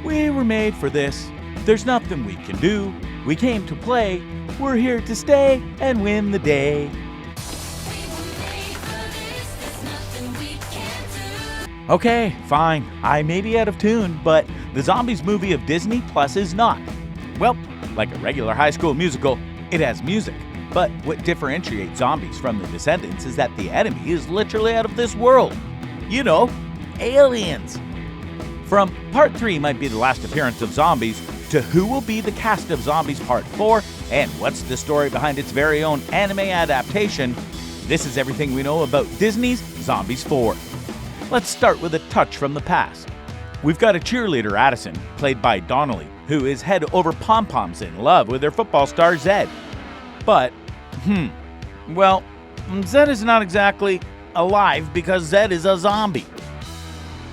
We were made for this. There's nothing we can do. We came to play. We're here to stay and win the day. Okay, fine. I may be out of tune, but the Zombies movie of Disney Plus is not. Well, like a regular high school musical, it has music. But what differentiates Zombies from the Descendants is that the enemy is literally out of this world. You know, aliens. From Part 3 might be the last appearance of Zombies, to who will be the cast of Zombies Part 4, and what's the story behind its very own anime adaptation, this is everything we know about Disney's Zombies 4. Let's start with a touch from the past. We've got a cheerleader, Addison, played by Donnelly, who is head over pom-poms in love with her football star Zed. But, well, Zed is not exactly alive because Zed is a zombie.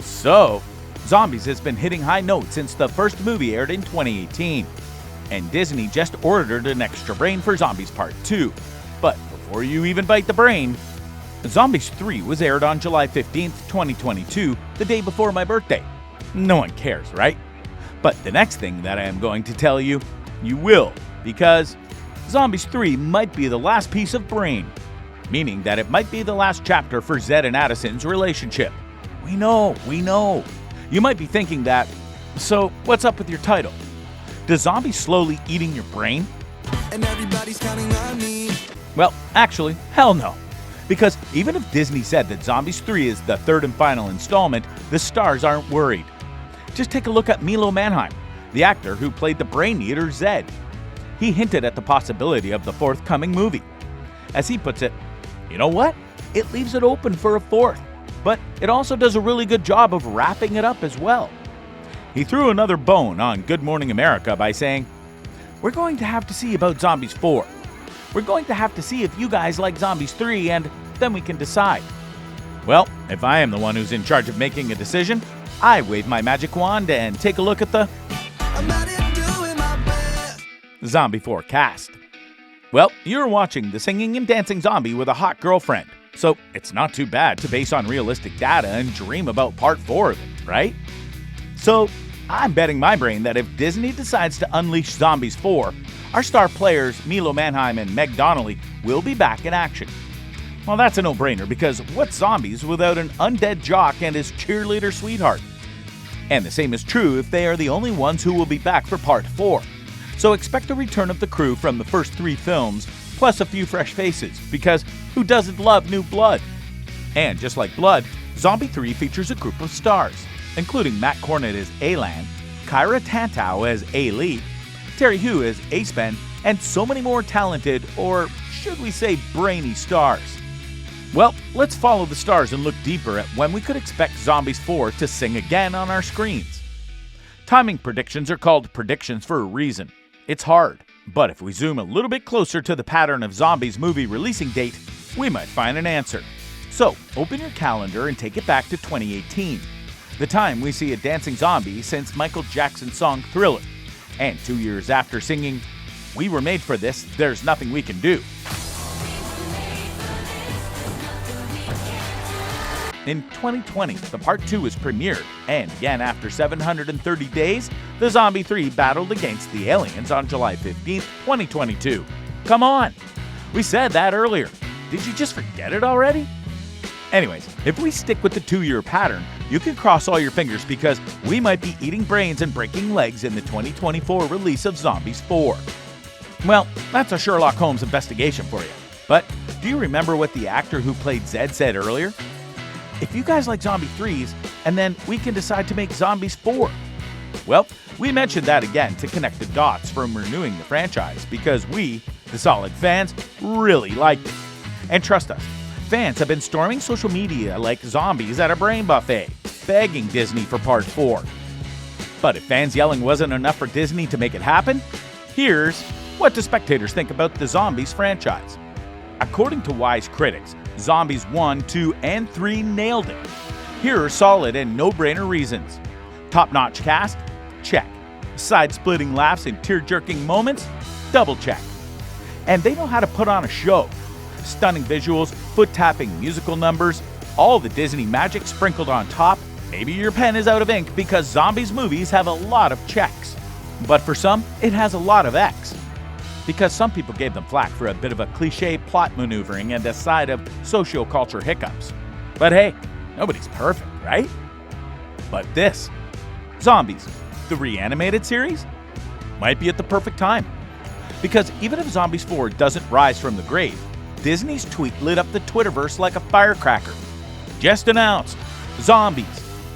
So, Zombies has been hitting high notes since the first movie aired in 2018. And Disney just ordered an extra brain for Zombies Part 2. But before you even bite the brain, Zombies 3 was aired on July 15th, 2022, the day before my birthday. No one cares, right? But the next thing that I am going to tell you, you will, because Zombies 3 might be the last piece of brain, meaning that it might be the last chapter for Zed and Addison's relationship. We know. You might be thinking that, so what's up with your title? Does Zombies slowly eating your brain? And everybody's counting on me. Well, actually, hell no. Because even if Disney said that Zombies 3 is the third and final installment, the stars aren't worried. Just take a look at Milo Manheim, the actor who played the brain eater Zed. He hinted at the possibility of the forthcoming movie. As he puts it, you know what? It leaves it open for a fourth, but it also does a really good job of wrapping it up as well. He threw another bone on Good Morning America by saying, "We're going to have to see about Zombies 4. We're going to have to see if you guys like Zombies 3 and then we can decide." Well, if I am the one who's in charge of making a decision, I wave my magic wand and take a look at the Zombie 4 cast. Well, you're watching the singing and dancing zombie with a hot girlfriend, so it's not too bad to base on realistic data and dream about Part 4 of it, right? So, I'm betting my brain that if Disney decides to unleash Zombies 4, our star players Milo Manheim and Meg Donnelly will be back in action. Well, that's a no-brainer because what's Zombies without an undead jock and his cheerleader sweetheart? And the same is true if they are the only ones who will be back for Part 4. So expect a return of the crew from the first 3 films, plus a few fresh faces, because who doesn't love new blood? And just like Blood, Zombie 3 features a group of stars, including Matt Cornett as Alan, Kyra Tantau as A-Lee, Terry Hu as Ace-Ben, and so many more talented, or should we say brainy stars. Well, let's follow the stars and look deeper at when we could expect Zombies 4 to sing again on our screens. Timing predictions are called predictions for a reason. It's hard, but if we zoom a little bit closer to the pattern of Zombies movie releasing date, we might find an answer. So, open your calendar and take it back to 2018, the time we see a dancing zombie since Michael Jackson's song Thriller, and 2 years after singing, "We were made for this, there's nothing we can do." In 2020, the Part 2 was premiered, and again after 730 days, the Zombie 3 battled against the aliens on July 15th, 2022. Come on! We said that earlier. Did you just forget it already? Anyways, if we stick with the 2-year pattern, you can cross all your fingers because we might be eating brains and breaking legs in the 2024 release of Zombies 4. Well, that's a Sherlock Holmes investigation for you. But do you remember what the actor who played Zed said earlier? If you guys like Zombie 3s, and then we can decide to make Zombies 4. Well, we mentioned that again to connect the dots from renewing the franchise because we, the solid fans, really liked it. And trust us, fans have been storming social media like zombies at a brain buffet, begging Disney for Part 4. But if fans yelling wasn't enough for Disney to make it happen, here's what do spectators think about the Zombies franchise. According to wise critics, Zombies 1, 2, and 3 nailed it. Here are solid and no-brainer reasons. Top-notch cast? Check. Side-splitting laughs and tear-jerking moments? Double check. And they know how to put on a show. Stunning visuals, foot-tapping musical numbers, all the Disney magic sprinkled on top, Maybe your pen is out of ink because zombies movies have a lot of checks. But for some, it has a lot of X. Because some people gave them flack for a bit of a cliche plot maneuvering and a side of socio-culture hiccups. But hey, nobody's perfect, right? But this, Zombies, the reanimated series, might be at the perfect time. Because even if Zombies 4 doesn't rise from the grave, Disney's tweet lit up the Twitterverse like a firecracker. Just announced, Zombies,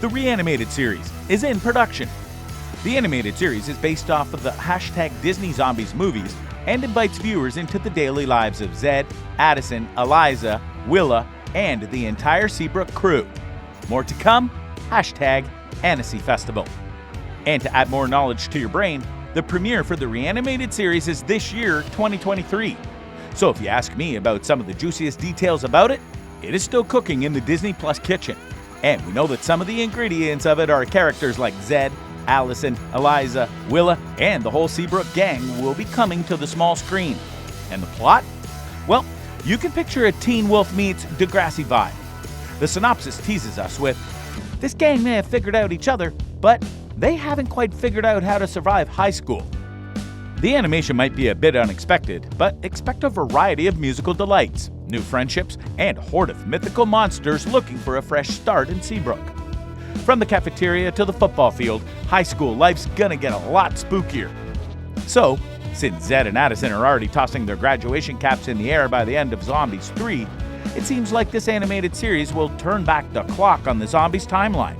the reanimated series, is in production. The animated series is based off of the hashtag Disney Zombies movies and invites viewers into the daily lives of Zed, Addison, Eliza, Willa, and the entire Seabrook crew. More to come, hashtag Annecy Festival. And to add more knowledge to your brain, the premiere for the reanimated series is this year, 2023. So if you ask me about some of the juiciest details about it, it is still cooking in the Disney Plus kitchen. And we know that some of the ingredients of it are characters like Zed, Allison, Eliza, Willa, and the whole Seabrook gang will be coming to the small screen. And the plot? Well, you can picture a Teen Wolf meets Degrassi vibe. The synopsis teases us with, this gang may have figured out each other, but they haven't quite figured out how to survive high school. The animation might be a bit unexpected, but expect a variety of musical delights, new friendships, and a horde of mythical monsters looking for a fresh start in Seabrook. From the cafeteria to the football field, high school life's gonna get a lot spookier. So, since Zed and Addison are already tossing their graduation caps in the air by the end of Zombies 3, it seems like this animated series will turn back the clock on the Zombies timeline.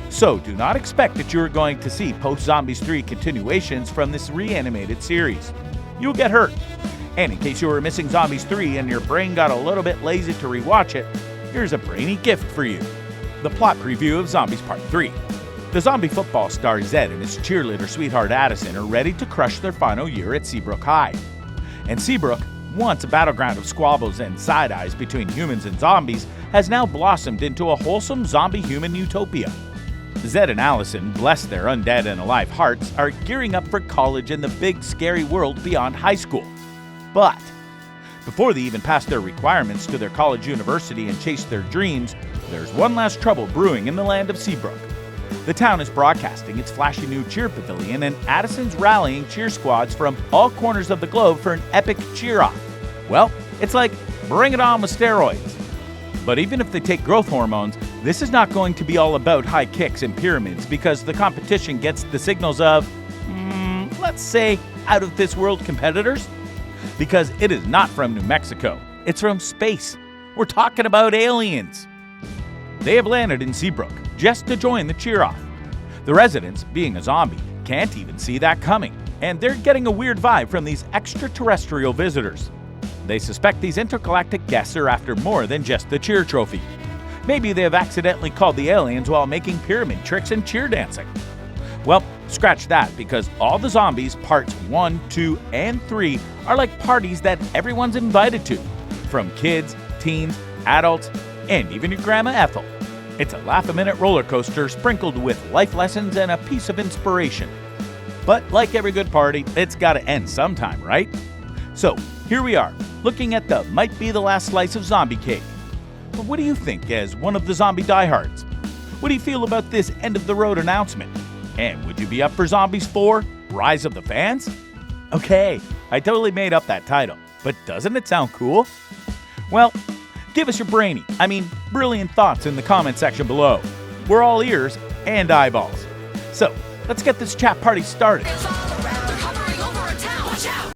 So do not expect that you're going to see post-Zombies 3 continuations from this reanimated series. You'll get hurt. And in case you were missing Zombies 3 and your brain got a little bit lazy to rewatch it, here's a brainy gift for you. The plot preview of Zombies Part 3. The zombie football star Zed and his cheerleader sweetheart Addison are ready to crush their final year at Seabrook High. And Seabrook, once a battleground of squabbles and side-eyes between humans and zombies, has now blossomed into a wholesome zombie-human utopia. Zed and Allison, bless their undead and alive hearts, are gearing up for college in the big scary world beyond high school. But before they even pass their requirements to their college university and chase their dreams, there's one last trouble brewing in the land of Seabrook. The town is broadcasting its flashy new cheer pavilion, and Addison's rallying cheer squads from all corners of the globe for an epic cheer-off. Well, it's like bring it on with steroids. But even if they take growth hormones, this is not going to be all about high kicks and pyramids because the competition gets the signals of, let's say, out-of-this-world competitors. Because it is not from New Mexico, it's from space. We're talking about aliens. They have landed in Seabrook just to join the cheer-off. The residents, being a zombie, can't even see that coming, and they're getting a weird vibe from these extraterrestrial visitors. They suspect these intergalactic guests are after more than just the cheer trophy. Maybe they have accidentally called the aliens while making pyramid tricks and cheer dancing. Well, scratch that, because all the Zombies parts 1, 2, and 3 are like parties that everyone's invited to, from kids, teens, adults, and even your Grandma Ethel. It's a laugh-a-minute roller coaster sprinkled with life lessons and a piece of inspiration. But like every good party, it's gotta end sometime, right? So, here we are, looking at the might be the last slice of zombie cake. But what do you think as one of the zombie diehards? What do you feel about this end-of-the-road announcement? And would you be up for Zombies 4, Rise of the Fans? Okay, I totally made up that title, but doesn't it sound cool? Well, give us your brilliant thoughts in the comment section below. We're all ears and eyeballs. So, let's get this chat party started.